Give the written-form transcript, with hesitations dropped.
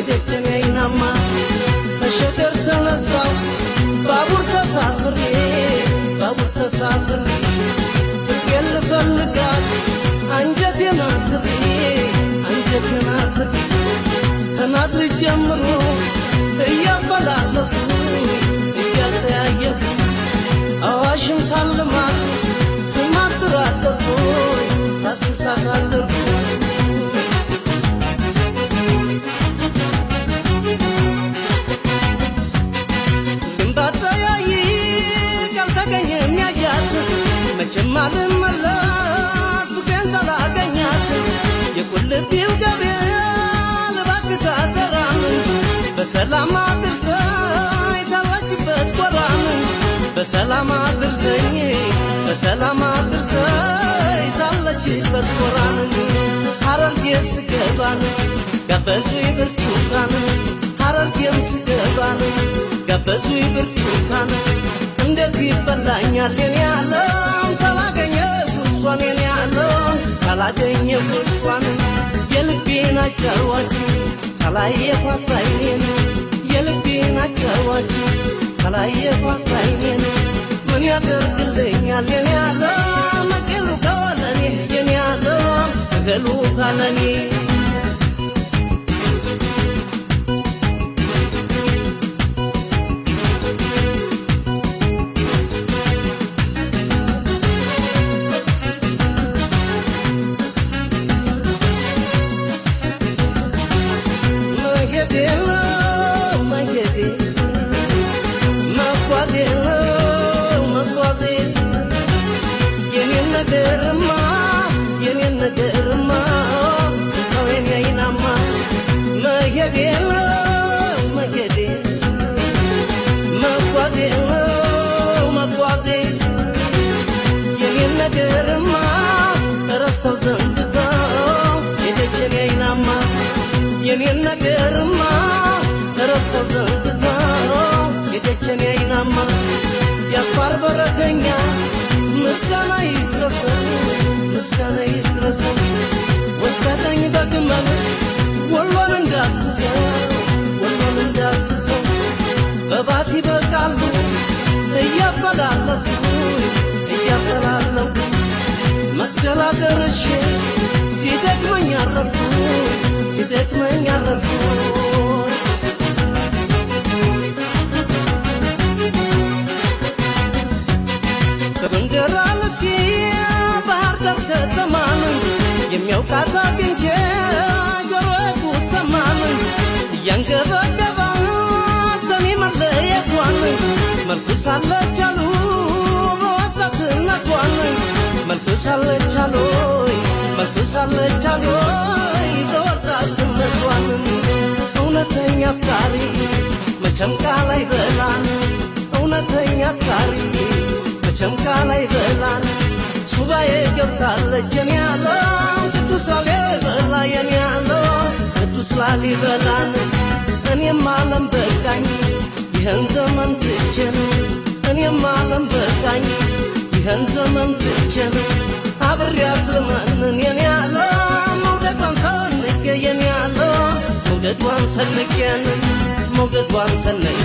የደጀኔናማ ተሸገር ተነሳው ባቡር ተሳፍሬ ፍቅር ልፈልጋት አንጀቴን አስሬ ተናዝሬ ጀምሮ እያፈላለኩ እያጠያየኩ አዋሽም ሳልማት ስማትራደርኩ ሳስሳታደርኩ ግንባታያይ ካልተገኘ የሚያያት መቼም አልመለስ ፍቅሬን ሳላገኛት የቁልቢው ገብርኤል እባክህ አደራን በሰላም አድርሰኝ ታለችበት ጎራን በሰላም አድርሰኝ ታለችበት ጎራን ሐረርጌም ስገባን ጋበዙኝ ብርቱካን ሐረርጌም ስገባን ጋበዙኝ ብርቱካን እንዴት ይበላኛል የኔ ዓለም ካላገኘሁ እሷን የኔ ዓለም ካላገኘሁ እሷን የልቤን አጫዋች ካላየኋት ዓይኔን የልቤን አጫዋች ካላየኋት ዓይኔን ምን ያደርግልኛል የኔ ዓለም እገሉ ካለኔ የኔ ዓለም እገሉ ካለኔ የኔን ነገርማ ከወኔናማ መሄዴ መጓዜ የኔን ነገርማ ረስተው ዘንግተው የደጀኔናማ የኔን ነገርማ ረስተው ዘንግተው የደጀኔናማ ያፋር በረከኛ ምስጋና ይድረሰው ወሰደኝ በግመል ወሎን እንዳስሰው በባቲ በቃሉ እያፈላለኩ መቅደላ ደርሼ ሲደክመኝ አረፍኩ ከመንገድ አልፌ ባህር ዳር ከተማን የሚያውቃት አግኝቼ ጆሮዬ ጉድ ሰማን እያንገበገባት እኔ መለየቷን መልኩ ሳለች አሉ በወጣትነቷን መልኩ ሳለች አሉ በወጣትነቷን እውነተኛ አፍቃሪ መቼም ቃል አይበላን እውነተኛ አፍቃሪ መቼም ቃል አይበላን ሱባኤ ገብታለች የኔ ዓለም ቅዱስ ላሊበላ የኔ ዓለም ቅዱስ ላሊበላን እኔም ዓለም በቃኝ ይህን ዘመን ትቼን እኔም ዓለም በቃኝ ይህን ዘመን ትቼን አብሬያት ልመንን የኔ ዓለም መውደዷን ሰንቄ የኔ ዓለም መውደዷን ሰንቄ